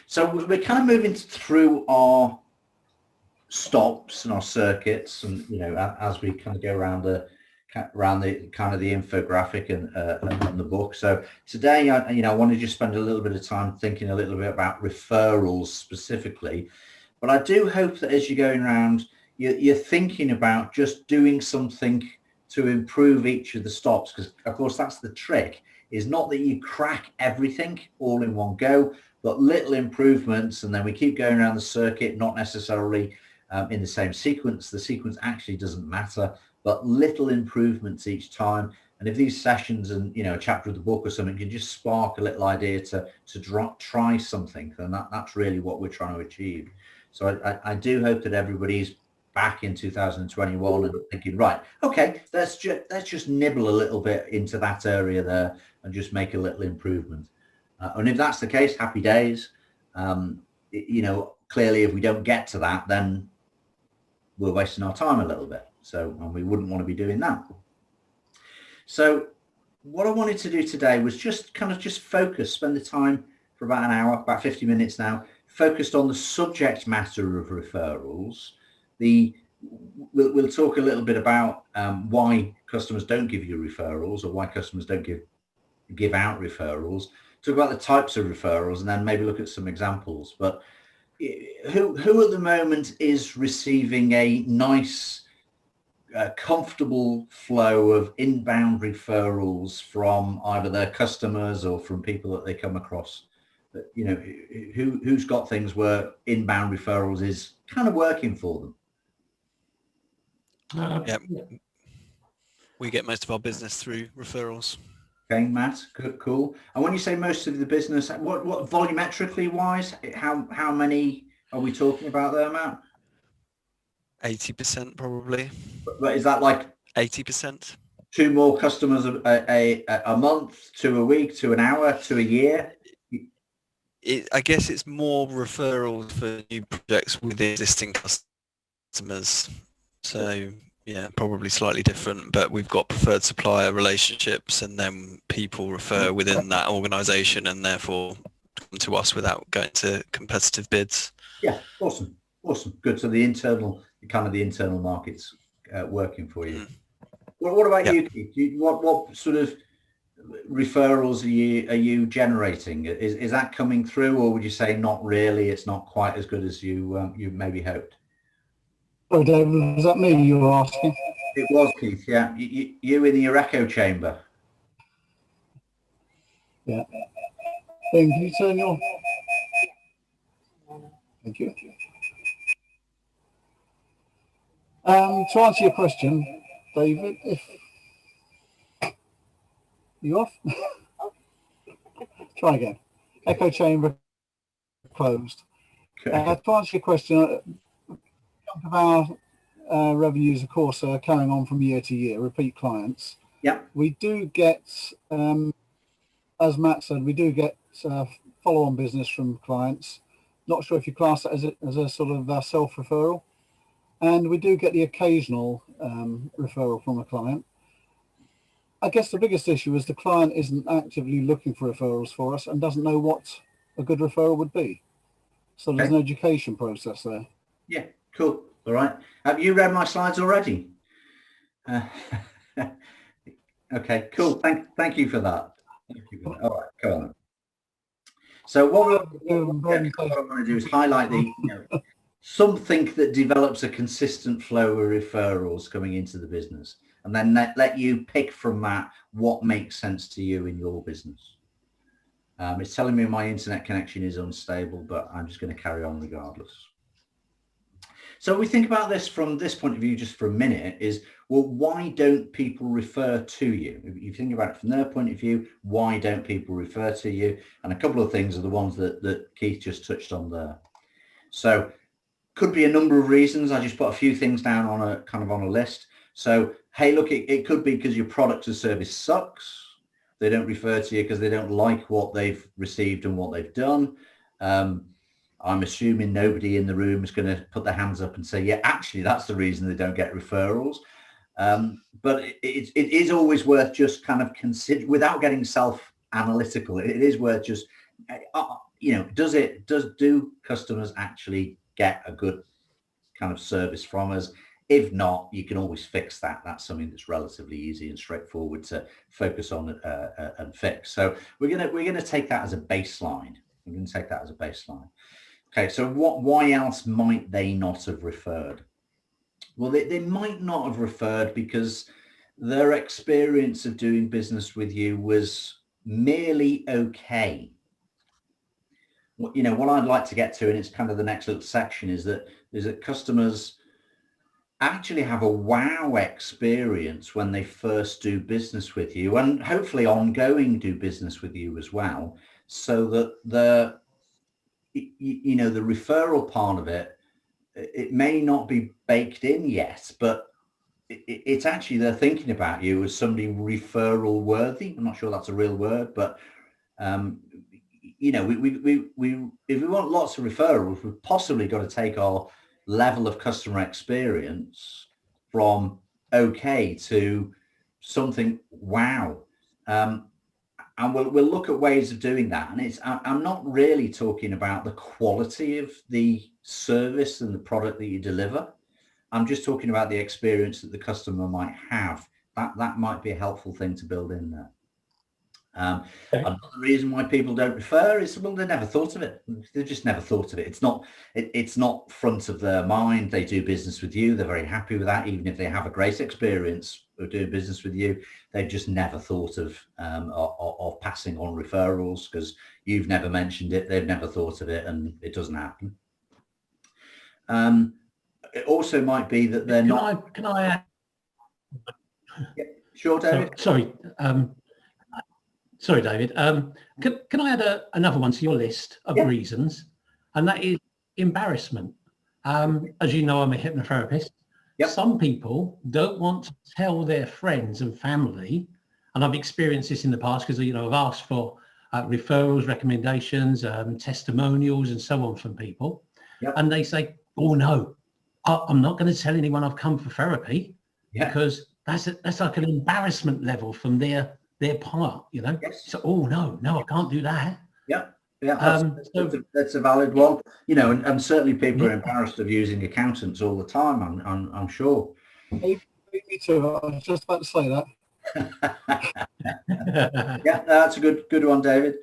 So we're kind of moving through our stops and our circuits, and as we kind of go around the kind of the infographic and the book. So today, I want to just spend a little bit of time thinking a little bit about referrals specifically. But I do hope that as you're going around, you're thinking about just doing something to improve each of the stops, because of course that's the trick, is not that you crack everything all in one go, but little improvements, and then we keep going around the circuit, not necessarily in the same sequence. The sequence actually doesn't matter, but little improvements each time. And if these sessions and a chapter of the book or something can just spark a little idea to try something, then that's really what we're trying to achieve. So I do hope that everybody's back in 2021 and thinking, right, okay, let's just nibble a little bit into that area there and just make a little improvement. And if that's the case, happy days. Clearly, if we don't get to that, then we're wasting our time a little bit. And we wouldn't want to be doing that. So what I wanted to do today was just focus, spend the time for about an hour, about 50 minutes now, focused on the subject matter of referrals. We'll talk a little bit about why customers don't give you referrals, or why customers don't give out referrals. Talk about the types of referrals, and then maybe look at some examples. But who at the moment is receiving a nice, comfortable flow of inbound referrals from either their customers or from people that they come across? Who's got things where inbound referrals is kind of working for them? Yeah, we get most of our business through referrals. Okay, Matt, good, cool. And when you say most of the business, what volumetrically wise, how many are we talking about there, Matt? 80% probably. But is that like 80%? 2 more customers a month, 2 a week, 2 an hour, 2 a year? I guess it's more referrals for new projects with existing customers. So yeah, probably slightly different, but we've got preferred supplier relationships, and then people refer within that organization and therefore come to us without going to competitive bids. Yeah, awesome. Good. So the internal market's working for you. What about you, Keith? What sort of referrals are you generating? Is that coming through, or would you say not really? It's not quite as good as you maybe hoped. Oh, David, was that me you were asking? It was, Keith. Yeah, you in your echo chamber. Yeah. Ben, can you turn your? Thank you. To answer your question, David, if you off? Try again. Echo chamber closed. Okay. To answer your question, our revenues, of course, are carrying on from year to year, repeat clients. Yeah. We do get, as Matt said, we do get follow-on business from clients. Not sure if you class that as a sort of self-referral. And we do get the occasional referral from a client. I guess the biggest issue is the client isn't actively looking for referrals for us and doesn't know what a good referral would be. So there's an education process there. Yeah, cool. All right. Have you read my slides already? Okay, cool. Thank you for that. All right, go on. So what I want to do is highlight something that develops a consistent flow of referrals coming into the business, and then let you pick from that what makes sense to you in your business. It's telling me my internet connection is unstable, but I'm just going to carry on regardless. So we think about this from this point of view just for a minute is, well, why don't people refer to you? If you think about it from their point of view, why don't people refer to you? And a couple of things are the ones that Keith just touched on there. So could be a number of reasons. I just put a few things down on a list. So, hey, look, it could be because your product or service sucks. They don't refer to you because they don't like what they've received and what they've done. I'm assuming nobody in the room is going to put their hands up and say, yeah, actually, that's the reason they don't get referrals. But it is always worth just kind of consider, without getting self-analytical, it is worth just, do customers actually get a good kind of service from us? If not, you can always fix that. That's something that's relatively easy and straightforward to focus on and fix. So we're gonna take that as a baseline. We're going to take that as a baseline. Okay, so why else might they not have referred? Well, they might not have referred because their experience of doing business with you was merely okay. What I'd like to get to, and it's kind of the next little section, is that customers actually have a wow experience when they first do business with you, and hopefully ongoing do business with you as well, so that the referral part of it may not be baked in yet, but it's actually, they're thinking about you as somebody referral worthy. I'm not sure that's a real word, but if we want lots of referrals, we've possibly got to take our level of customer experience from okay to something wow. And we'll look at ways of doing that. And I'm not really talking about the quality of the service and the product that you deliver. I'm just talking about the experience that the customer might have. That might be a helpful thing to build in there. Another reason why people don't refer is, well, they never thought of it. They just never thought of it. It's not front of their mind. They do business with you. They're very happy with that. Even if they have a great experience of doing business with you, they've just never thought of passing on referrals because you've never mentioned it. They've never thought of it, and it doesn't happen. It also might be that they're not. Can I add? Yeah, sure, David. Sorry, David. Can I add another one to your list of reasons? And that is embarrassment. As you know, I'm a hypnotherapist. Yep. Some people don't want to tell their friends and family, and I've experienced this in the past because I've asked for referrals, recommendations, testimonials, and so on from people, and they say, "Oh no, I'm not going to tell anyone I've come for therapy because that's like an embarrassment level from their part, Yes. So, oh no, I can't do that." That's a valid one, and certainly people are embarrassed of using accountants all the time. I'm sure. Me too. I was just about to say that. Yeah, that's a good one, David.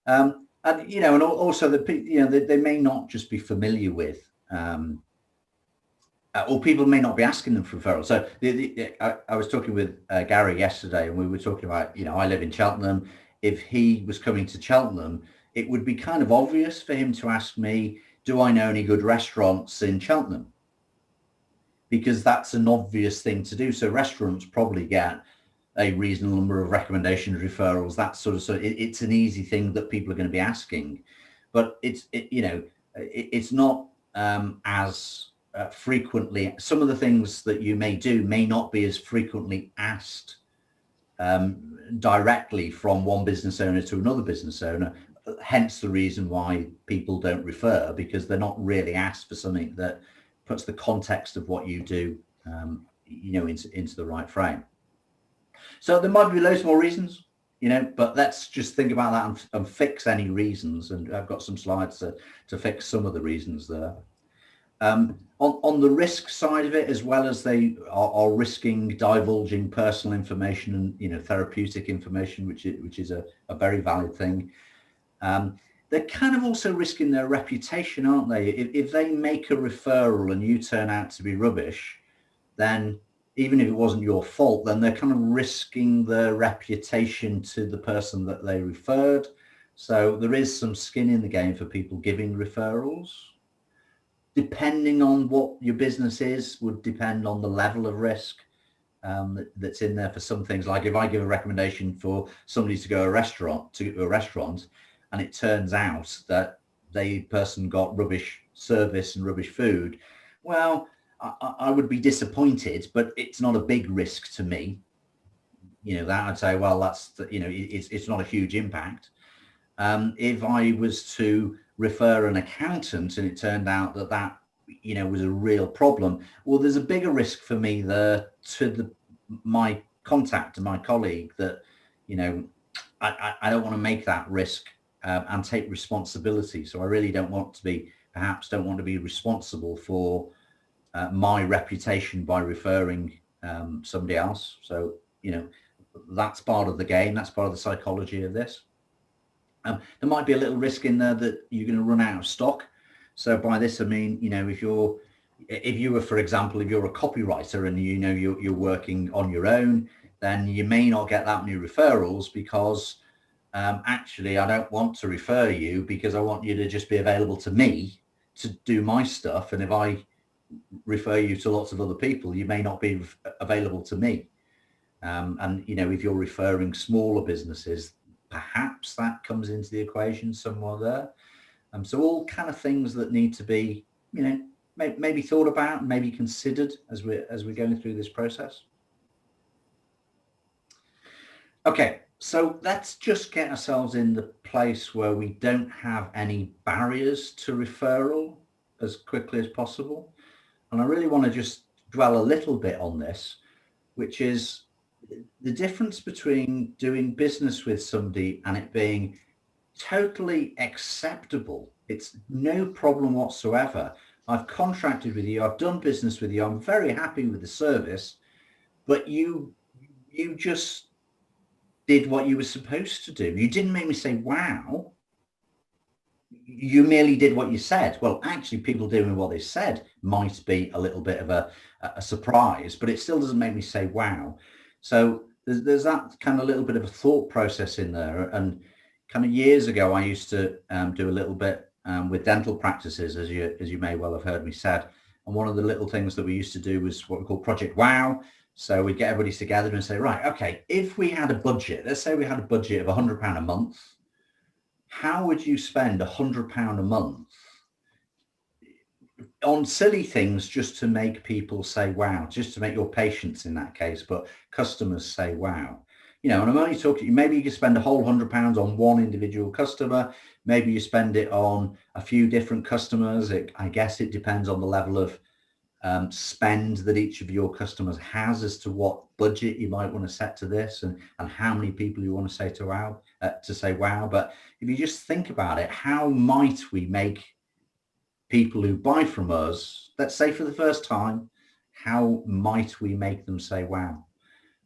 And also they may not just be familiar with, or people may not be asking them for referrals. So I was talking with Gary yesterday, and we were talking about, I live in Cheltenham. If he was coming to Cheltenham, it would be kind of obvious for him to ask me, do I know any good restaurants in Cheltenham? Because that's an obvious thing to do. So restaurants probably get a reasonable number of recommendations, referrals, that sort of stuff. It's an easy thing that people are going to be asking, but it's not as frequently. Some of the things that you may do may not be as frequently asked directly from one business owner to another business owner. Hence the reason why people don't refer, because they're not really asked for something that puts the context of what you do, into the right frame. So there might be loads more reasons, but let's just think about that and fix any reasons. And I've got some slides to fix some of the reasons there. On the risk side of it, as well as they are risking divulging personal information and therapeutic information, which is a very valid thing. They're kind of also risking their reputation, aren't they? If they make a referral and you turn out to be rubbish, then even if it wasn't your fault, then they're kind of risking their reputation to the person that they referred. So there is some skin in the game for people giving referrals. Depending on what your business is, would depend on the level of risk that's in there for some things. Like if I give a recommendation for somebody to go to a restaurant, and it turns out that the person got rubbish service and rubbish food, well, I would be disappointed, but it's not a big risk to me. That I'd say, well, it's not a huge impact. If I was to refer an accountant and it turned out that was a real problem, well, there's a bigger risk for me there to my contact, to my colleague, that I don't want to make that risk and take responsibility. So I really don't want to be responsible for my reputation by referring somebody else. So, you know, that's part of the game. That's part of the psychology of this. There might be a little risk in there that you're going to run out of stock. So by this, I mean, you know, if you were, for example, if you're a copywriter and you know you're working on your own, then you may not get that many referrals because actually I don't want to refer you because I want you to just be available to me to do my stuff. And if I refer you to lots of other people, you may not be available to me. And, you know, if you're referring smaller businesses, perhaps that comes into the equation somewhere there. So all kind of things that need to be, you know, maybe thought about, maybe considered as we're going through this process. Okay, so let's just get ourselves in the place where we don't have any barriers to referral as quickly as possible. And I really want to just dwell a little bit on this, which is the difference between doing business with somebody and it being totally acceptable. It's no problem whatsoever. I've contracted with you, I've done business with you, I'm very happy with the service, but you just did what you were supposed to do. You didn't make me say, wow. You merely did what you said. Well, actually, people doing what they said might be a little bit of a surprise, but it still doesn't make me say, wow. So there's that kind of little bit of a thought process in there. And kind of years ago, I used to do a little bit with dental practices, as you may well have heard me said. And one of the little things that we used to do was what we call Project Wow. So we'd get everybody together and say, right, okay, if we had a budget, let's say we had a budget of £100 a month, how would you spend £100 a month on silly things just to make people say, wow, just to make your patients in that case, but customers say, wow. You know, and I'm only talking, maybe you can spend a whole £100 on one individual customer. Maybe you spend it on a few different customers. I guess it depends on the level of spend that each of your customers has as to what budget you might want to set to this and how many people you want to say to wow. But if you just think about it, how might we make people who buy from us, let's say for the first time, how might we make them say wow?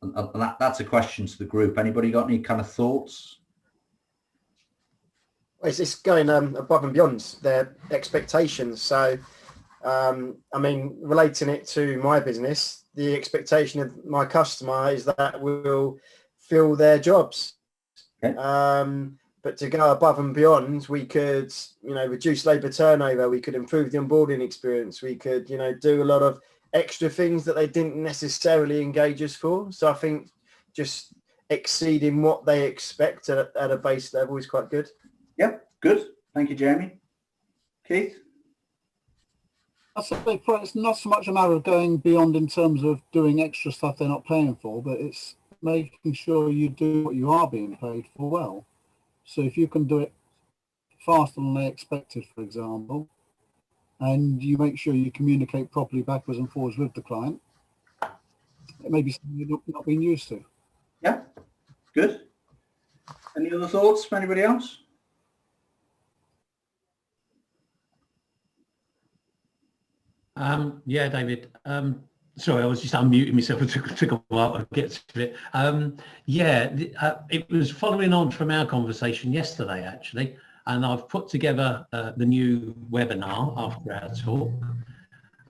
And that's a question to the group. Anybody got any kind of thoughts? It's going above and beyond their expectations. So I mean, relating it to my business, the expectation of my customer is that we'll fill their jobs. Okay. But to go above and beyond, we could, you know, reduce labour turnover. We could improve the onboarding experience. We could, you know, do a lot of extra things that they didn't necessarily engage us for. So I think just exceeding what they expect at a base level is quite good. Yep, good. Thank you, Jamie. Keith? I say it's not so much a matter of going beyond in terms of doing extra stuff they're not paying for, but it's making sure you do what you are being paid for well. So if you can do it faster than they expected, for example, and you make sure you communicate properly backwards and forwards with the client, it may be something you're not being used to. Yeah, good. Any other thoughts from anybody else? Yeah, David. Sorry, I was just unmuting myself. It took a while to get to it. It was following on from our conversation yesterday, actually, and I've put together the new webinar after our talk.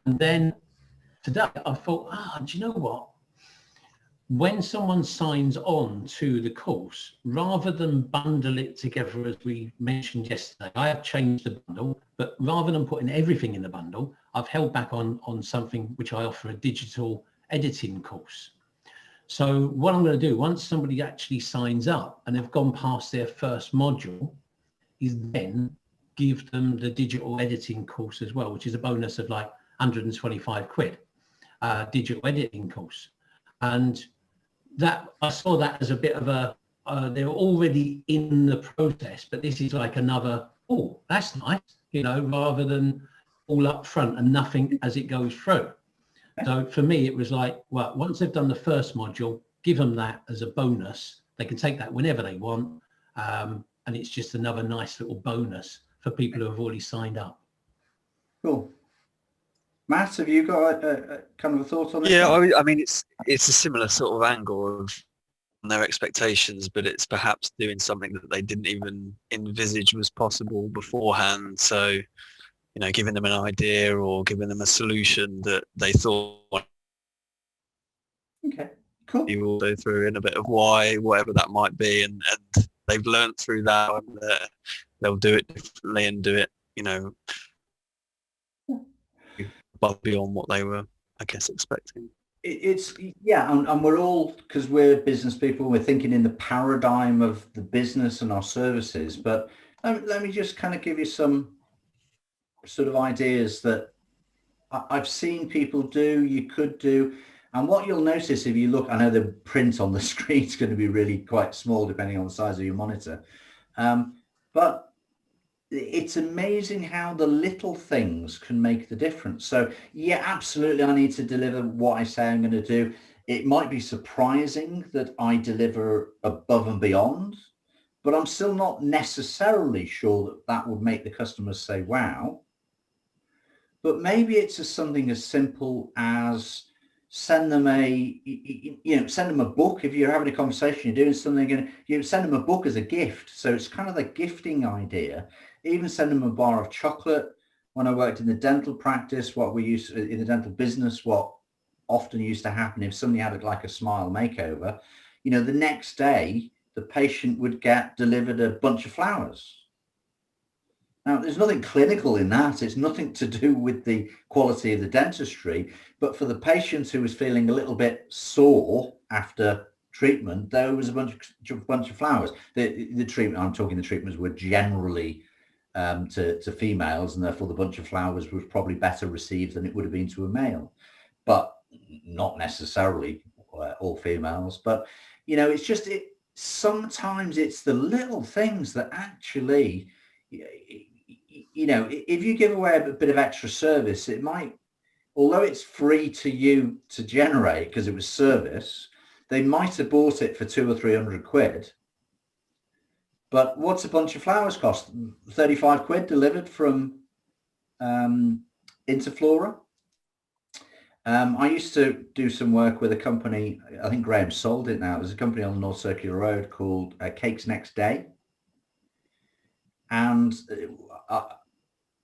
And then today I thought, do you know what? When someone signs on to the course, rather than bundle it together as we mentioned yesterday, I have changed the bundle, but rather than putting everything in the bundle, I've held back on something which I offer, a digital editing course. So what I'm going to do, once somebody actually signs up and they've gone past their first module, is then give them the digital editing course as well, which is a bonus of like 125 quid, digital editing course. And that I saw that as a bit of a, they're already in the process, but this is like another, oh, that's nice, you know, rather than all up front and nothing as it goes through. So for me, it was like, well, once they've done the first module, give them that as a bonus. They can take that whenever they want. And and it's just another nice little bonus for people who have already signed up. Cool. Matt, have you got a kind of a thought on this? Yeah, I mean, it's a similar sort of angle of their expectations, but it's perhaps doing something that they didn't even envisage was possible beforehand. So, giving them an idea or giving them a solution that they thought. Okay, cool. You will go through in a bit of why, whatever that might be, and they've learned through that, and they'll do it differently and do it, above beyond what they were, I guess, expecting. It's and we're all, because we're business people, we're thinking in the paradigm of the business and our services. But let me just kind of give you some sort of ideas that I've seen people do, you could do. And what you'll notice if you look, I know the print on the screen is going to be really quite small depending on the size of your monitor, but it's amazing how the little things can make the difference. So yeah, absolutely, I need to deliver what I say I'm going to do. It might be surprising that I deliver above and beyond, but I'm still not necessarily sure that that would make the customers say, wow. But maybe it's just something as simple as send them send them a book. If you're having a conversation, you're doing something, and you send them a book as a gift. So it's kind of the gifting idea. Even send them a bar of chocolate. When I worked in the dental practice, what we used in the dental business, what often used to happen if somebody had like a smile makeover, the next day the patient would get delivered a bunch of flowers. Now, there's nothing clinical in that. It's nothing to do with the quality of the dentistry, but for the patient who was feeling a little bit sore after treatment, there was a bunch of flowers. The treatment, I'm talking the treatments were generally to females, and therefore the bunch of flowers was probably better received than it would have been to a male, but not necessarily all females. But it's just sometimes it's the little things that actually, if you give away a bit of extra service, it might, although it's free to you to generate because it was service, they might have bought it for 200 or 300 quid. But what's a bunch of flowers cost? 35 quid delivered from Interflora. I used to do some work with a company, I think Graham sold it now. There's a company on the North Circular Road called Cakes Next Day. And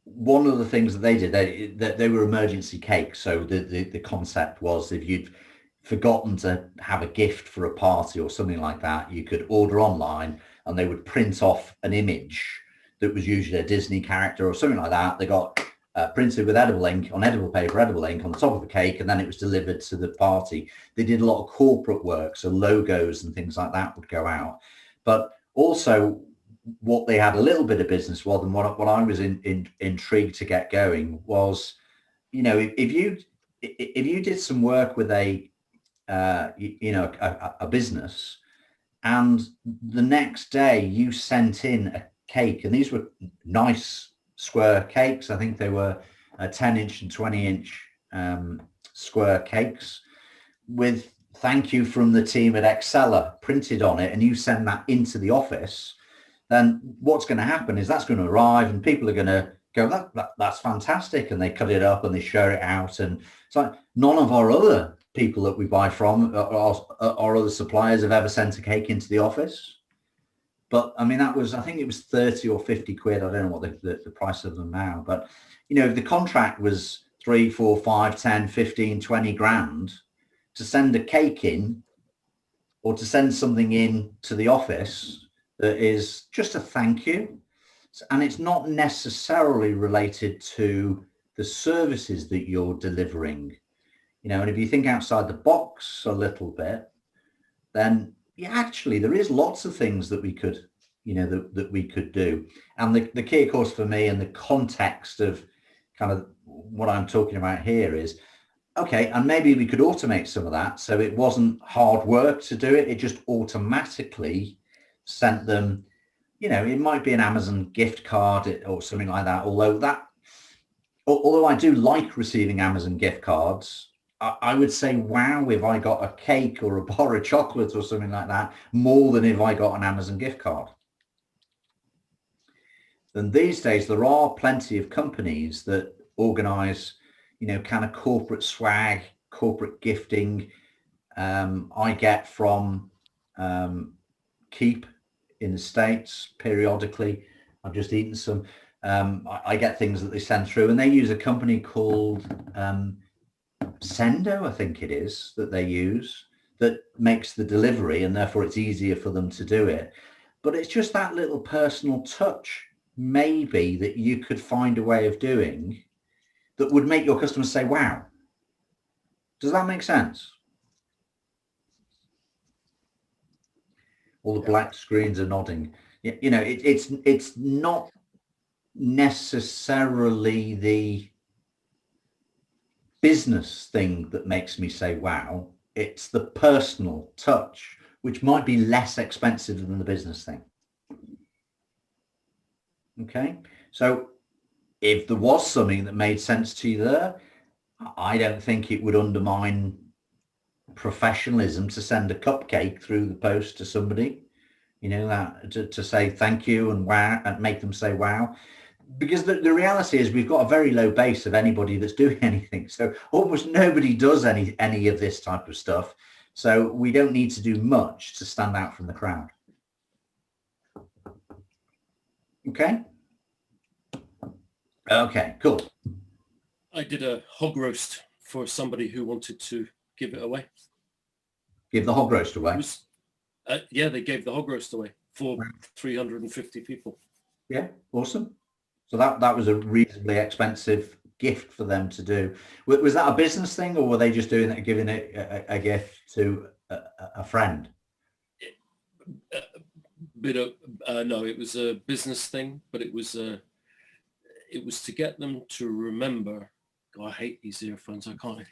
one of the things that they did, they were emergency cakes. So the concept was if you'd forgotten to have a gift for a party or something like that, you could order online and they would print off an image that was usually a Disney character or something like that. They got printed with edible ink, on edible paper, edible ink on the top of the cake, and then it was delivered to the party. They did a lot of corporate work, so logos and things like that would go out. But also what they had a little bit of business with, and what I was intrigued to get going was, if you did some work with a business, and the next day you sent in a cake, and these were nice square cakes. I think they were 10-inch and 20-inch square cakes with thank you from the team at Excella printed on it, and you send that into the office, then what's going to happen is that's going to arrive and people are going to go, that's fantastic, and they cut it up and they share it out. And it's like, none of our other people that we buy from, our other suppliers, have ever sent a cake into the office. But I mean, I think it was 30 or 50 quid. I don't know what the price of them now, but if the contract was 3, 4, 5, 10, 15, 20 grand to send a cake in, or to send something in to the office that is just a thank you, and it's not necessarily related to the services that you're delivering, and if you think outside the box a little bit, then actually there is lots of things that we could, that we could do. And the key, of course, for me, and the context of kind of what I'm talking about here is, okay, and maybe we could automate some of that, so it wasn't hard work to do it, it just automatically sent them, it might be an Amazon gift card or something like that. Although I do like receiving Amazon gift cards, I would say, wow, if I got a cake or a bar of chocolate or something like that, more than if I got an Amazon gift card. And these days, there are plenty of companies that organise, kind of corporate swag, corporate gifting. I get from Keap in the States periodically. I've just eaten some. I get things that they send through, and they use a company called Sendo, I think it is, that they use, that makes the delivery, and therefore it's easier for them to do it. But it's just that little personal touch, maybe, that you could find a way of doing that would make your customers say, wow. Does that make sense? All the black screens are nodding. It's not necessarily the business thing that makes me say wow. It's the personal touch, which might be less expensive than the business thing. Okay, so if there was something that made sense to you there, I don't think it would undermine professionalism to send a cupcake through the post to somebody, that to say thank you and wow, and make them say wow. Because the reality is we've got a very low base of anybody that's doing anything. So almost nobody does any of this type of stuff. So we don't need to do much to stand out from the crowd. Okay. Okay, cool. I did a hog roast for somebody who wanted to give it away. Give the hog roast away? Yeah, they gave the hog roast away for 350 people. Yeah, awesome. So that was a reasonably expensive gift for them to do. Was that a business thing, or were they just doing it, giving it a gift to a friend? No, it was a business thing, but it was to get them to remember. God, I hate these headphones. I can't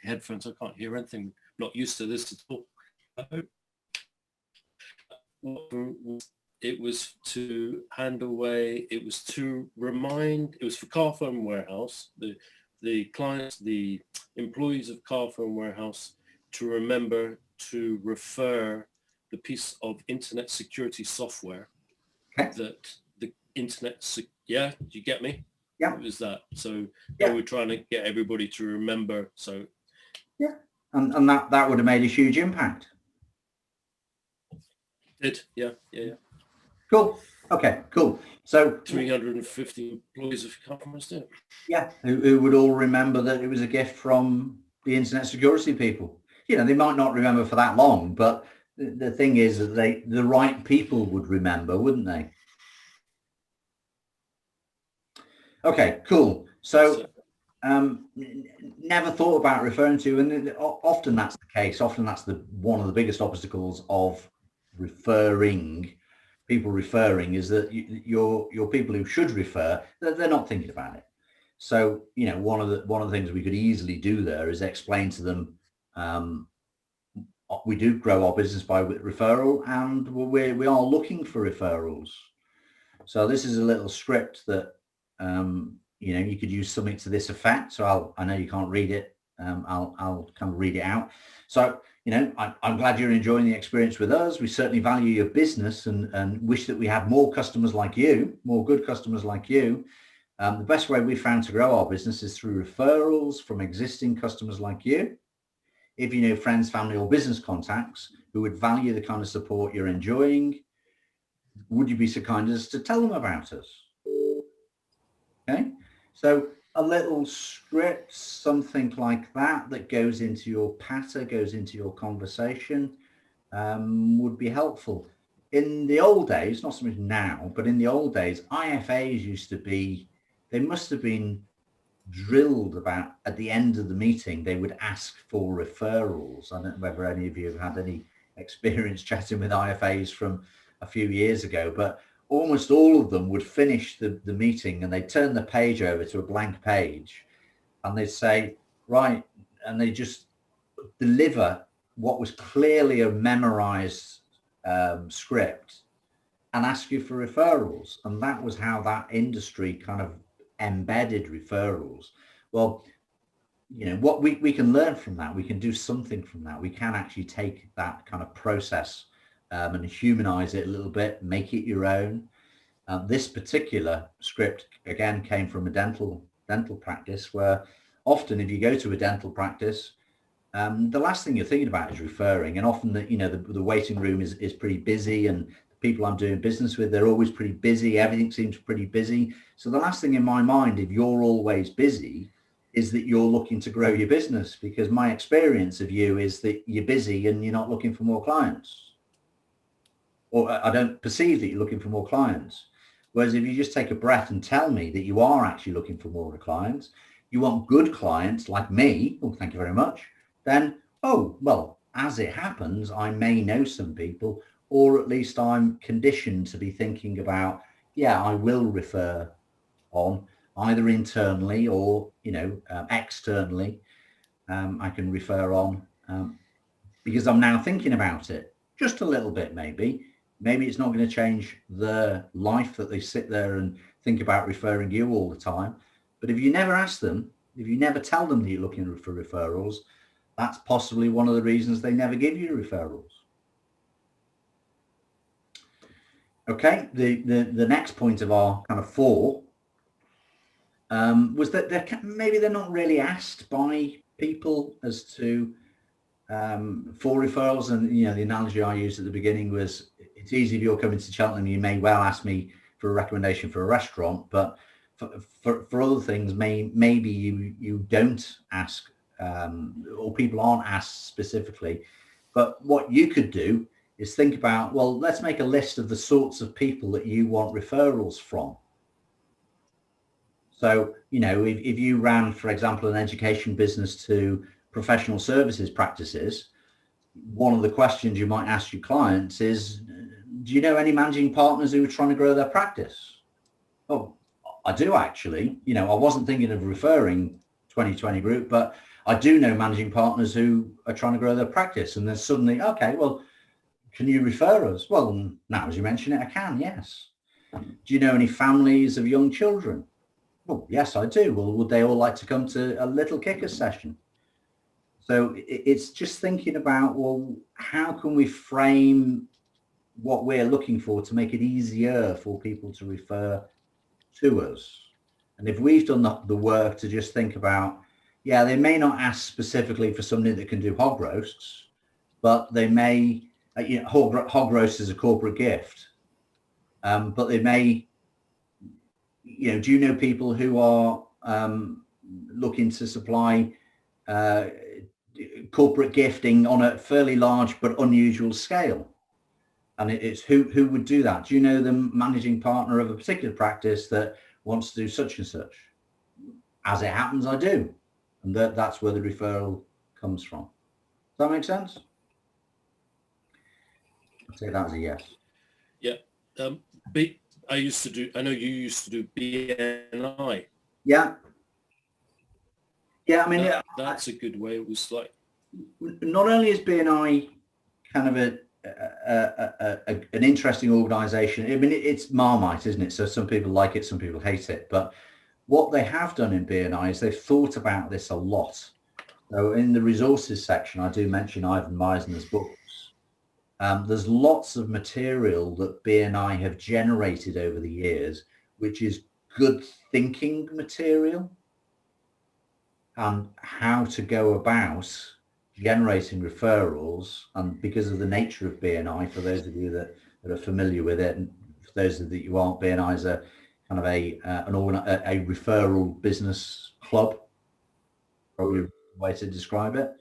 hear anything. I'm not used to this at all. It was to hand away. It was to remind. It was for Car Firm Warehouse. The clients, the employees of Car Firm Warehouse, to remember to refer the piece of internet security software that the internet. Yeah, do you get me? Yeah. It was that. So they were trying to get everybody to remember. So yeah, and that would have made a huge impact. Yeah. Cool. Okay, cool. So 350 employees of customers did. Yeah, who would all remember that it was a gift from the internet security people. They might not remember for that long, but the thing is that the right people would remember, wouldn't they? Okay, cool. So never thought about referring to, and often that's the case. Often that's one of the biggest obstacles of people referring is that your people who should refer, they're not thinking about it. So one of the things we could easily do there is explain to them we do grow our business by referral, and we are looking for referrals. So this is a little script that you could use something to this effect. So I know you can't read it. I'll kind of read it out. So I'm glad you're enjoying the experience with us. We certainly value your business and wish that we had more customers like you, more good customers like you. The best way we've found to grow our business is through referrals from existing customers like you. If you know friends, family, or business contacts who would value the kind of support you're enjoying, would you be so kind as to tell them about us? Okay, so a little script, something like that goes into your patter, goes into your conversation, would be helpful. In the old days, not so much now, but in the old days, IFAs used to be, they must have been drilled about at the end of the meeting, they would ask for referrals. I don't know whether any of you have had any experience chatting with IFAs from a few years ago, but almost all of them would finish the meeting and they'd turn the page over to a blank page and they'd say, right, and they just deliver what was clearly a memorized script and ask you for referrals. And that was how that industry kind of embedded referrals. Well, what we can learn from that, we can do something from that. We can actually take that kind of process and humanize it a little bit, make it your own. This particular script, again, came from a dental practice, where often if you go to a dental practice, the last thing you're thinking about is referring. And often the waiting room is pretty busy, and the people I'm doing business with, they're always pretty busy. Everything seems pretty busy. So the last thing in my mind, if you're always busy, is that you're looking to grow your business, because my experience of you is that you're busy and you're not looking for more clients. Or I don't perceive that you're looking for more clients. Whereas if you just take a breath and tell me that you are actually looking for more clients, you want good clients like me, oh, thank you very much, then, oh, well, as it happens, I may know some people, or at least I'm conditioned to be thinking about, yeah, I will refer on either internally or, externally. I can refer on because I'm now thinking about it just a little bit, maybe. Maybe it's not going to change their life that they sit there and think about referring you all the time. But if you never ask them, if you never tell them that you're looking for referrals, that's possibly one of the reasons they never give you referrals. Okay, the next point of our kind of 4 was that maybe they're not really asked by people as to for referrals. And the analogy I used at the beginning was, it's easy if you're coming to Cheltenham, you may well ask me for a recommendation for a restaurant, but for other things, maybe you don't ask, or people aren't asked specifically. But what you could do is think about, well, let's make a list of the sorts of people that you want referrals from. So, if you ran, for example, an education business to professional services practices, one of the questions you might ask your clients is, do you know any managing partners who are trying to grow their practice? Oh, I do actually. I wasn't thinking of referring 2020 Group, but I do know managing partners who are trying to grow their practice. And then suddenly, okay, well, can you refer us? Well, now as you mention it, I can, yes. Do you know any families of young children? Well, yes, I do. Well, would they all like to come to a little kickers session? So it's just thinking about, well, how can we frame what we're looking for to make it easier for people to refer to us? And if we've done the work to just think about, yeah, they may not ask specifically for somebody that can do hog roasts, but they may, hog roast is a corporate gift, but they may, do you know people who are looking to supply corporate gifting on a fairly large but unusual scale? And it's who would do that? Do you know the managing partner of a particular practice that wants to do such and such? As it happens, I do. And that's where the referral comes from. Does that make sense? I'd say that was a yes. Yeah. I know you used to do BNI. Yeah. Yeah, I mean, that's a good way. It was like, not only is BNI kind of an interesting organisation. I mean, it's Marmite, isn't it? So some people like it, some people hate it. But what they have done in BNI is they've thought about this a lot. So in the resources section, I do mention Ivan Meisner's books. There's lots of material that BNI have generated over the years, which is good thinking material and how to go about generating referrals. And because of the nature of BNI, for those of you that are familiar with it, and for those of you who aren't, BNI is a kind of a referral business club, probably a way to describe it.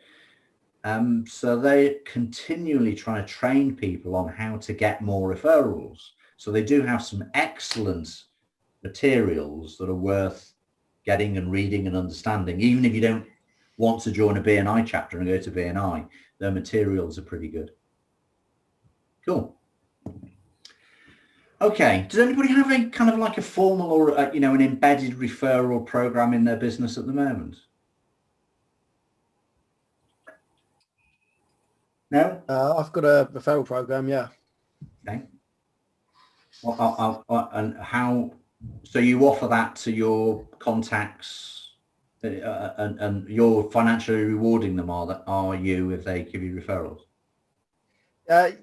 So they're continually trying to train people on how to get more referrals. So they do have some excellent materials that are worth getting and reading and understanding. Even if you don't want to join a BNI chapter and go to BNI, their materials are pretty good. Cool. Okay. Does anybody have a kind of like a formal or an embedded referral program in their business at the moment? No? I've got a referral program, yeah. Okay. And how, so you offer that to your contacts and you're financially rewarding them, are you, if they give you referrals? I've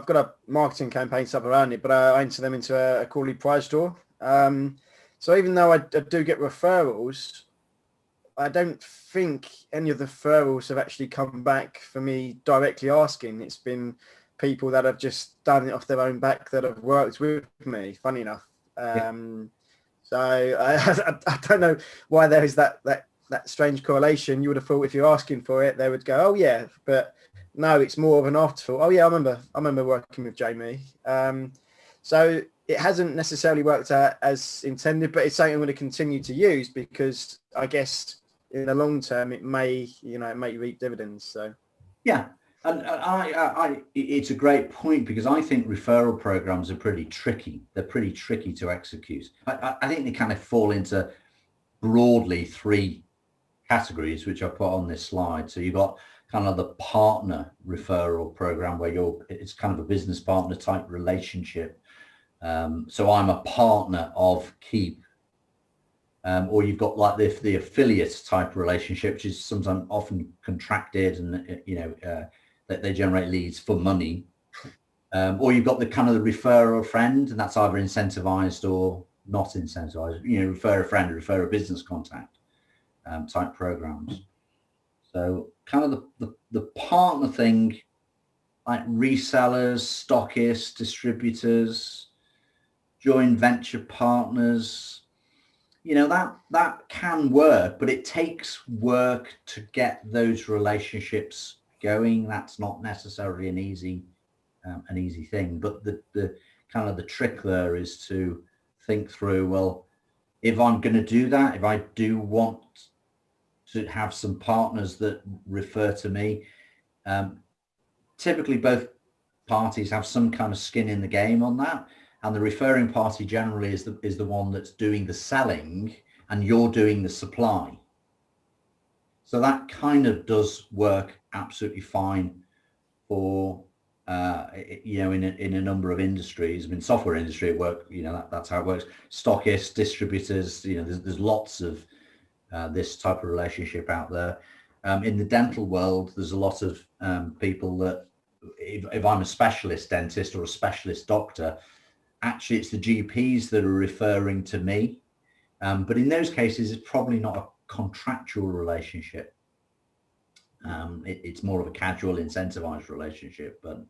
got a marketing campaign set up around it, but I enter them into a quarterly prize draw. So even though I do get referrals, I don't think any of the referrals have actually come back for me directly asking. It's been people that have just done it off their own back that have worked with me, funny enough. So I don't know why there is that strange correlation. You would have thought if you're asking for it, they would go, oh yeah, but no, it's more of an afterthought. Oh yeah, I remember working with Jamie. So it hasn't necessarily worked out as intended, but it's something I'm going to continue to use because I guess in the long term it may reap dividends. So yeah, and it's a great point because I think referral programs are pretty tricky. They're pretty tricky to execute. I think they kind of fall into broadly 3 categories, which I put on this slide. So you've got kind of the partner referral program where it's kind of a business partner type relationship. So I'm a partner of Keap. Or you've got like the affiliate type relationship, which is sometimes often contracted and, that they generate leads for money. Or you've got the kind of the referral friend, and that's either incentivized or not incentivized, refer a friend or refer a business contact type programs. So kind of the partner thing, like resellers, stockists, distributors, joint venture partners, that can work, but it takes work to get those relationships going. That's not necessarily an easy thing, but the kind of the trick there is to think through, well, if I'm going to do that, if I do want to have some partners that refer to me, typically both parties have some kind of skin in the game on that. And the referring party generally is the one that's doing the selling and you're doing the supply. So that kind of does work absolutely fine for, in a number of industries. I mean, software industry at work, that's how it works. Stockists, distributors, there's lots of this type of relationship out there. In the dental world, there's a lot of people that if I'm a specialist dentist or a specialist doctor, actually it's the GPs that are referring to me. But in those cases, it's probably not a contractual relationship. It's more of a casual, incentivized relationship. But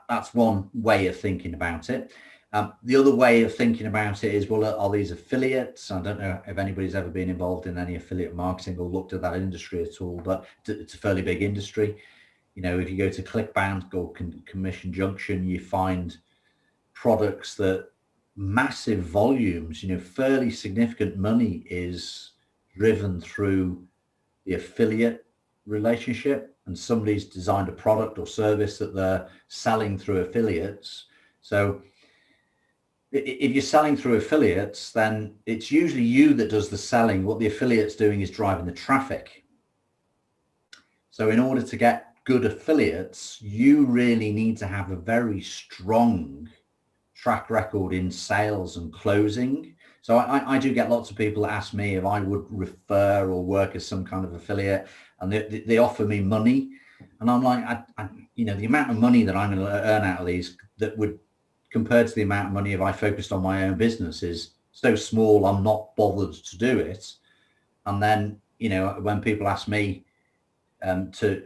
that's one way of thinking about it. The other way of thinking about it is, well, are these affiliates? I don't know if anybody's ever been involved in any affiliate marketing or looked at that industry at all, but it's a fairly big industry. If you go to ClickBank or Commission Junction, you find products that massive volumes, fairly significant money is driven through the affiliate relationship, and somebody's designed a product or service that they're selling through affiliates. So if you're selling through affiliates, then it's usually you that does the selling. What the affiliate's doing is driving the traffic. So in order to get good affiliates, you really need to have a very strong track record in sales and closing. So I do get lots of people that ask me if I would refer or work as some kind of affiliate, and they offer me money, and I'm like, the amount of money that I'm going to earn out of these that would, compared to the amount of money if I focused on my own business, is so small, I'm not bothered to do it. And then, when people ask me to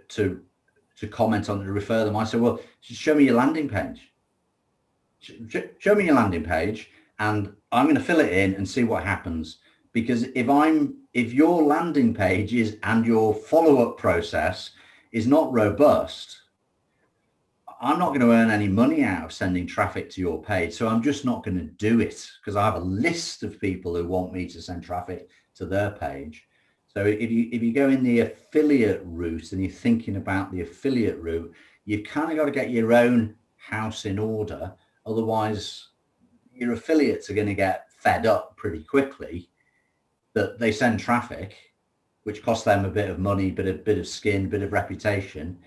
comment on it, to refer them, I say, well, show me your landing page. Show me your landing page, and I'm going to fill it in and see what happens. Because if your landing page and your follow-up process is not robust, I'm not going to earn any money out of sending traffic to your page. So I'm just not going to do it, because I have a list of people who want me to send traffic to their page. So if you go in the affiliate route and you're thinking about the affiliate route, you've kind of got to get your own house in order. Otherwise, your affiliates are going to get fed up pretty quickly that they send traffic, which costs them a bit of money, bit of skin, bit of reputation,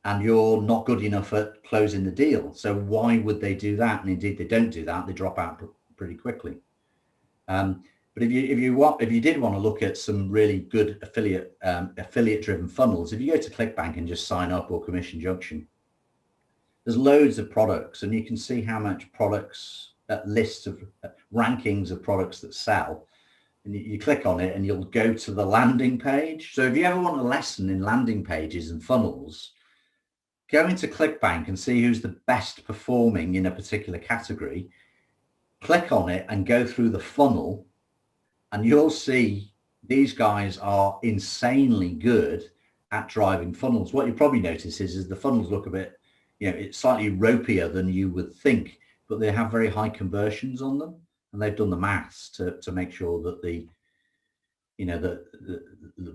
and you're not good enough at closing the deal. So why would they do that? And indeed, they don't do that. They drop out pretty quickly. But But if you did want to look at some really good affiliate driven funnels, if you go to ClickBank and just sign up, or Commission Junction, there's loads of products, and you can see how much products, lists of rankings of products that sell. And you click on it and you'll go to the landing page. So if you ever want a lesson in landing pages and funnels, go into ClickBank and see who's the best performing in a particular category. Click on it and go through the funnel, and you'll see these guys are insanely good at driving funnels. What you probably notice is the funnels look a bit, it's slightly ropier than you would think, but they have very high conversions on them, and they've done the maths to make sure that the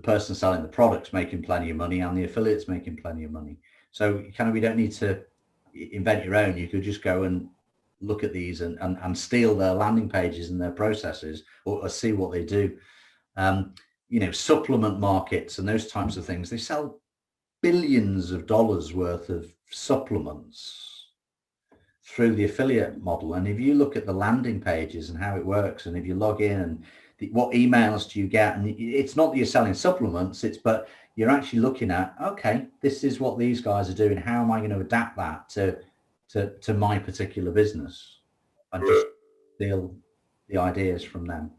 person selling the product's making plenty of money and the affiliate's making plenty of money. So we don't need to invent your own. You could just go and look at these and steal their landing pages and their processes, or see what they do. Supplement markets and those types of things, they sell billions of dollars worth of supplements through the affiliate model. And if you look at the landing pages and how it works, and if you log in and what emails do you get, and it's not that you're selling supplements, but you're actually looking at, okay, this is what these guys are doing. How am I going to adapt that to my particular business, and just steal the ideas from them.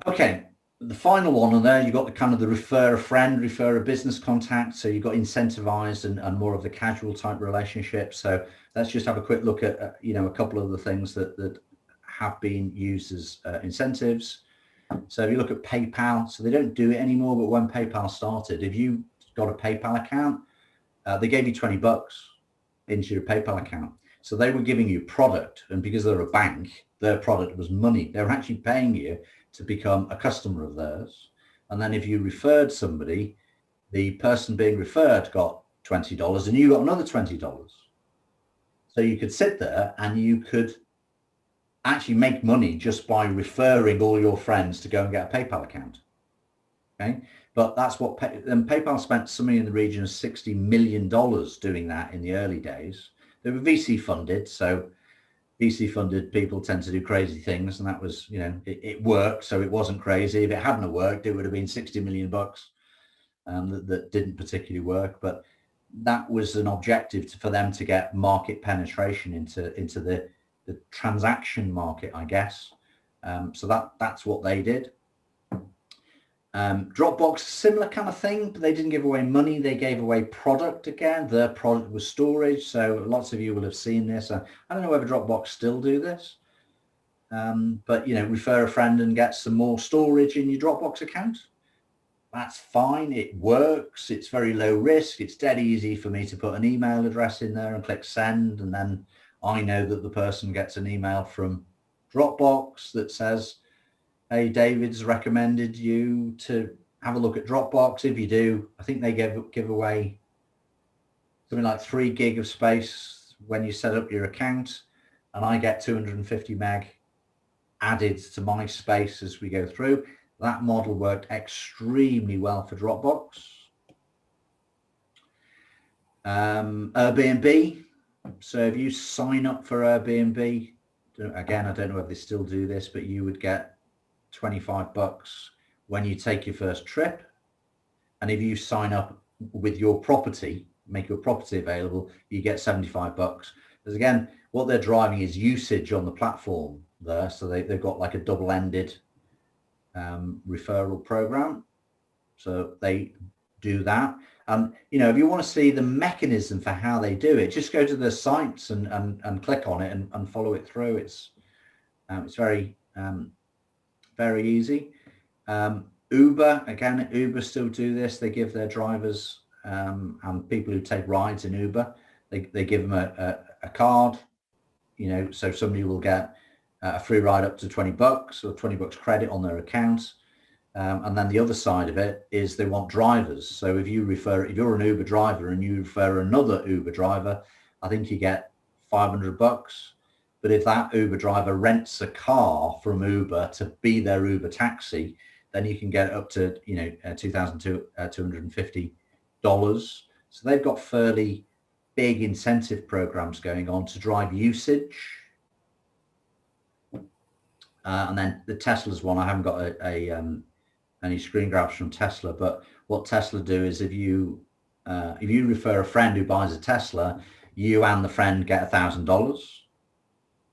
Okay, the final one on there, you've got the refer a friend, refer a business contact. So you've got incentivized and more of the casual type relationship. So let's just have a quick look at a couple of the things that have been used as incentives. So if you look at PayPal, so they don't do it anymore, but when PayPal started, if you got a PayPal account, they gave you $20 into your PayPal account. So they were giving you product, and because they're a bank, their product was money. They were actually paying you to become a customer of theirs. And then if you referred somebody, the person being referred got $20 and you got another $20. So you could sit there and you could actually make money just by referring all your friends to go and get a PayPal account. Okay, but that's what PayPal spent something in the region of $60 million doing that in the early days. They were VC funded, so VC funded people tend to do crazy things, and that was, it worked, so it wasn't crazy. If it hadn't worked, it would have been $60 million that didn't particularly work. But that was an objective for them to get market penetration into the transaction market, I guess. So that's what they did. Dropbox, similar kind of thing, but they didn't give away money. They gave away product again. Their product was storage. So lots of you will have seen this. I don't know whether Dropbox still do this, but refer a friend and get some more storage in your Dropbox account. That's fine. It works. It's very low risk. It's dead easy for me to put an email address in there and click send, and then I know that the person gets an email from Dropbox that says, hey, David's recommended you to have a look at Dropbox. If you do, I think they give away something like 3 gig of space when you set up your account, and I get 250 meg added to my space as we go through. That model worked extremely well for Dropbox. Airbnb. So if you sign up for Airbnb, again, I don't know if they still do this, but you would get $25 when you take your first trip. And if you sign up with your property, make your property available, you get $75. Because again, what they're driving is usage on the platform there. So they've got like a double-ended referral program. So they do that. If you want to see the mechanism for how they do it, just go to the sites and click on it and follow it through. It's very very easy. Uber, again, Uber still do this. They give their drivers and people who take rides in Uber, they give them a card, so somebody will get a free ride up to $20 or $20 credit on their account. And then the other side of it is they want drivers. So if you're an Uber driver and you refer another Uber driver, I think you get $500. But if that Uber driver rents a car from Uber to be their Uber taxi, then you can get up to $2,250. So they've got fairly big incentive programs going on to drive usage. and then the Tesla's one. I haven't got any screen grabs from Tesla, but what Tesla do is if you refer a friend who buys a Tesla, you and the friend get $1,000.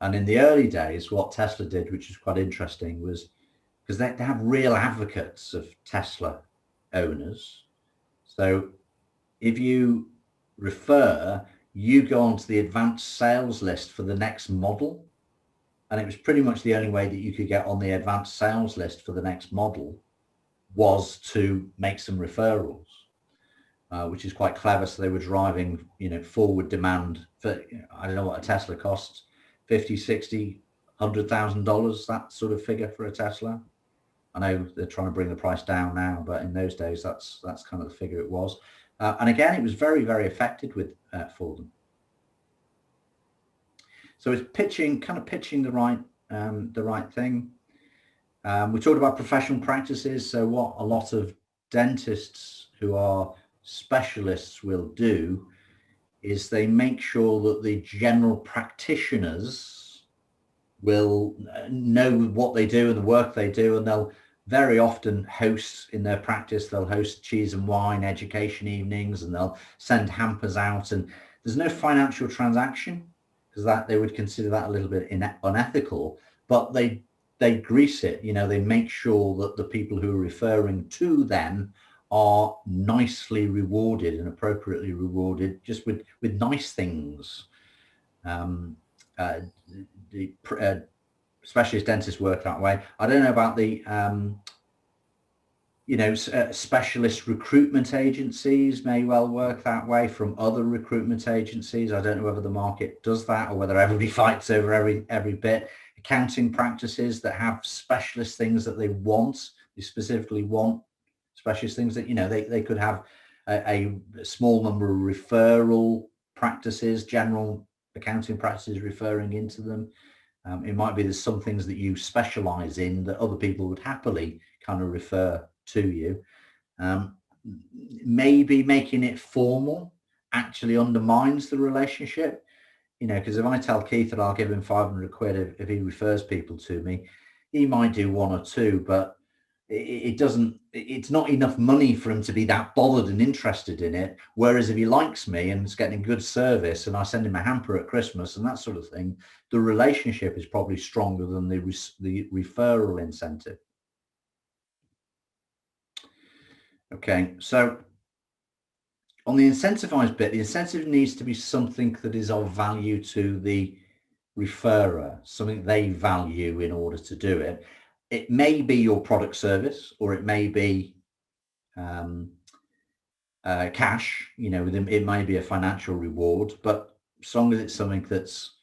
And in the early days, what Tesla did, which is quite interesting, was because they have real advocates of Tesla owners. So if you refer, you go onto the advanced sales list for the next model. And it was pretty much the only way that you could get on the advanced sales list for the next model was to make some referrals, which is quite clever. So they were driving, forward demand for, I don't know what a Tesla costs, $50, $60, $100,000, that sort of figure for a Tesla. I know they're trying to bring the price down now, but in those days, that's kind of the figure it was. And again, it was very, very effective for them. So it's pitching the right thing. We talked about professional practices. So what a lot of dentists who are specialists will do is they make sure that the general practitioners will know what they do and the work they do, and they'll very often host in their practice, they'll host cheese and wine education evenings, and they'll send hampers out, and there's no financial transaction because that they would consider that a little bit unethical, but they grease it, they make sure that the people who are referring to them are nicely rewarded and appropriately rewarded just with nice things. The specialist dentists work that way. I don't know about the specialist recruitment agencies may well work that way from other recruitment agencies. I don't know whether the market does that or whether everybody fights over every bit. Accounting practices that have specialist things that they specifically want specialist things that, they could have a small number of referral practices, general accounting practices referring into them. It might be there's some things that you specialize in that other people would happily kind of refer to you. Maybe making it formal actually undermines the relationship, because if I tell Keith that I'll give him 500 quid if he refers people to me, he might do one or two, but it's not enough money for him to be that bothered and interested in it. Whereas if he likes me and is getting good service and I send him a hamper at Christmas and that sort of thing, the relationship is probably stronger than the referral incentive. Okay, so on the incentivized bit, the incentive needs to be something that is of value to the referrer, something they value in order to do it. It may be your product service, or it may be cash, it may be a financial reward, but as long as it's something that's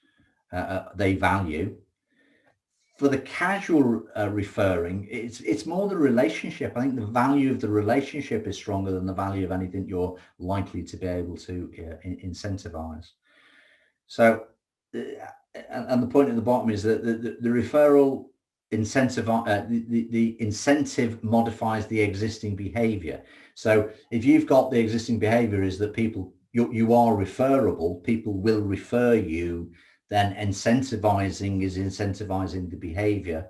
they value. For the casual referring, it's more the relationship. I think the value of the relationship is stronger than the value of anything you're likely to be able to incentivize. So, and the point at the bottom is that the referral incentive, the incentive modifies the existing behavior. So if you've got the existing behavior is that you are referable, people will refer you, then incentivizing is incentivizing the behavior,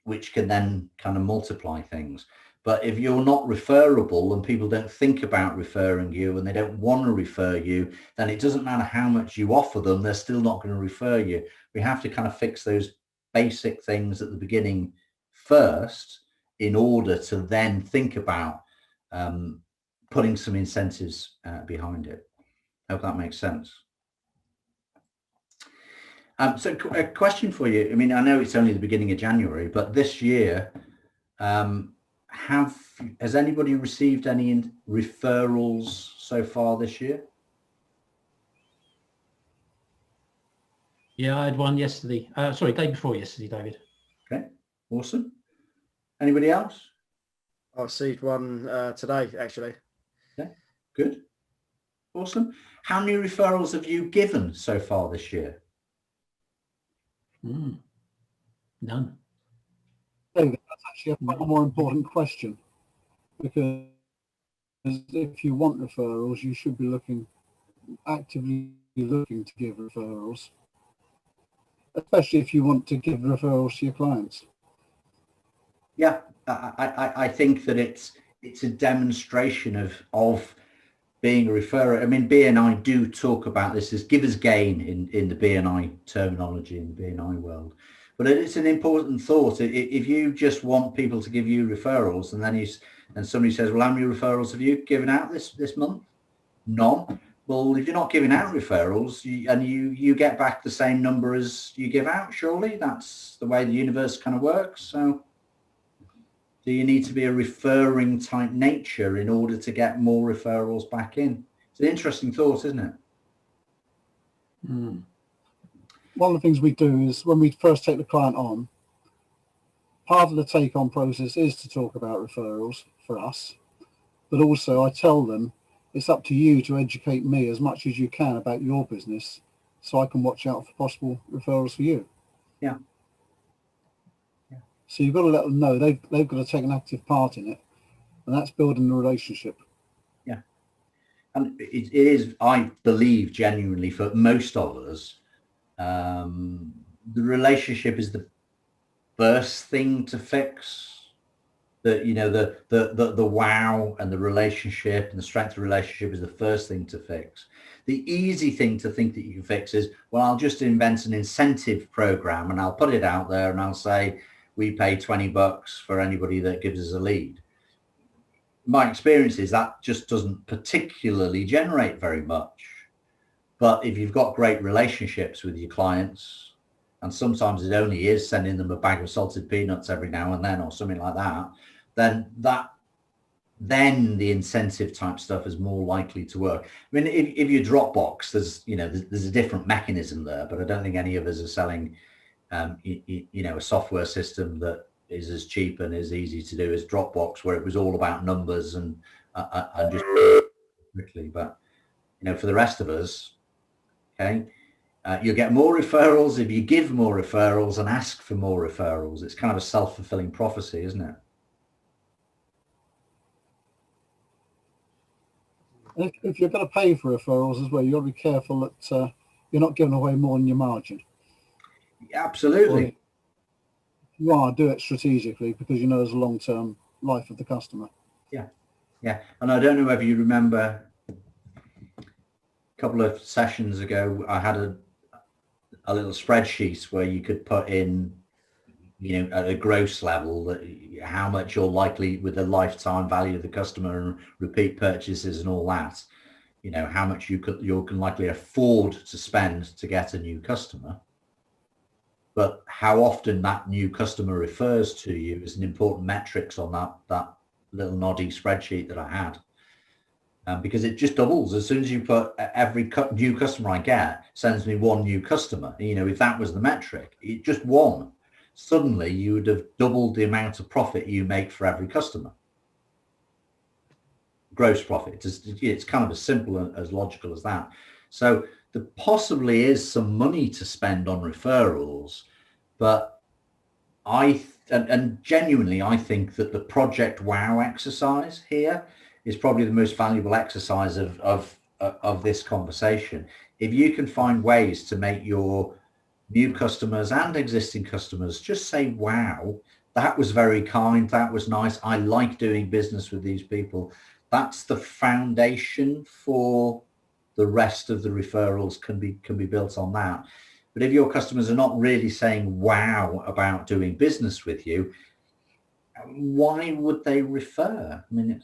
which can then kind of multiply things. But if you're not referable and people don't think about referring you and they don't want to refer you, then it doesn't matter how much you offer them, they're still not going to refer you. We have to kind of fix those basic things at the beginning first in order to then think about putting some incentives behind it. I hope that makes sense. So a question for you. I mean, I know it's only the beginning of January, but this year, has anybody received any referrals so far this year? Yeah, I had one yesterday. Day before yesterday, David. Okay, awesome. Anybody else? I received one today, actually. Okay, good. Awesome. How many referrals have you given so far this year? None. David, that's actually a far more important question, because if you want referrals, you should be actively looking to give referrals. especially if you want to give referrals to your clients. Yeah, I think that it's a demonstration of being a referrer. I mean, BNI do talk about this as givers gain in the BNI terminology, in the BNI world. But it's an important thought. If you just want people to give you referrals, and then somebody says, well, how many referrals have you given out this month? None. Well, if you're not giving out referrals and you get back the same number as you give out, surely that's the way the universe kind of works. So do you need to be a referring type nature in order to get more referrals back in? It's an interesting thought, isn't it? Mm. One of the things we do is when we first take the client on, part of the take-on process is to talk about referrals for us, but also I tell them it's up to you to educate me as much as you can about your business so I can watch out for possible referrals for you. Yeah. So you've got to let them know they've got to take an active part in it, and that's building the relationship. Yeah. And it is, I believe, genuinely for most of us, the relationship is the first thing to fix. The wow and the relationship and the strength of the relationship is the first thing to fix. The easy thing to think that you can fix is, well, I'll just invent an incentive program and I'll put it out there and I'll say we pay $20 for anybody that gives us a lead. My experience is that just doesn't particularly generate very much. But if you've got great relationships with your clients, and sometimes it only is sending them a bag of salted peanuts every now and then or something like that, then the incentive type stuff is more likely to work. I mean, if you Dropbox, there's a different mechanism there, but I don't think any of us are selling, a software system that is as cheap and as easy to do as Dropbox, where it was all about numbers and just quickly. But for the rest of us, okay, you'll get more referrals if you give more referrals and ask for more referrals. It's kind of a self-fulfilling prophecy, isn't it? If you're going to pay for referrals as well, you've got to be careful that you're not giving away more than your margin. Absolutely. If you are, do it strategically because you know there's a long-term life of the customer. Yeah. And I don't know whether you remember a couple of sessions ago, I had a little spreadsheet where you could put in, at a gross level, how much you're likely, with the lifetime value of the customer and repeat purchases and all that, how much you can likely afford to spend to get a new customer. But how often that new customer refers to you is an important metrics on that little noddy spreadsheet that I had. Because it just doubles as soon as you put every new customer I get sends me one new customer. If that was the metric, just one, suddenly you would have doubled the amount of profit you make for every customer. Gross profit. It's kind of as simple and as logical as that. So there possibly is some money to spend on referrals, but and genuinely, I think that the Project Wow exercise here is probably the most valuable exercise of this conversation. If you can find ways to make your new customers and existing customers just say, wow, that was very kind, that was nice, I like doing business with these people, that's the foundation for the rest of the referrals can be built on that. But if your customers are not really saying wow about doing business with you, why would they refer? I mean,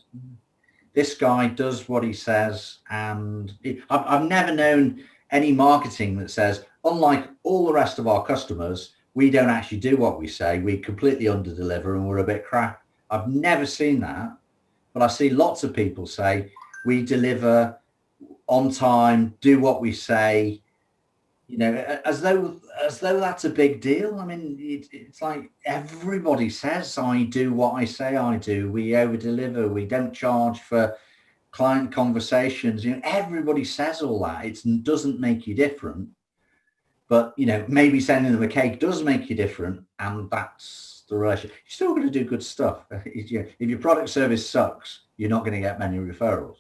this guy does what he says, and I've never known any marketing that says, unlike all the rest of our customers, we don't actually do what we say, we completely underdeliver and we're a bit crap. I've never seen that, but I see lots of people say, we deliver on time, do what we say, as though that's a big deal. I mean, it's like everybody says, I do what I say I do. We over deliver. We don't charge for client conversations. Everybody says all that. It doesn't make you different. But, maybe sending them a cake does make you different. And that's the relationship. You're still going to do good stuff. If your product service sucks, you're not going to get many referrals.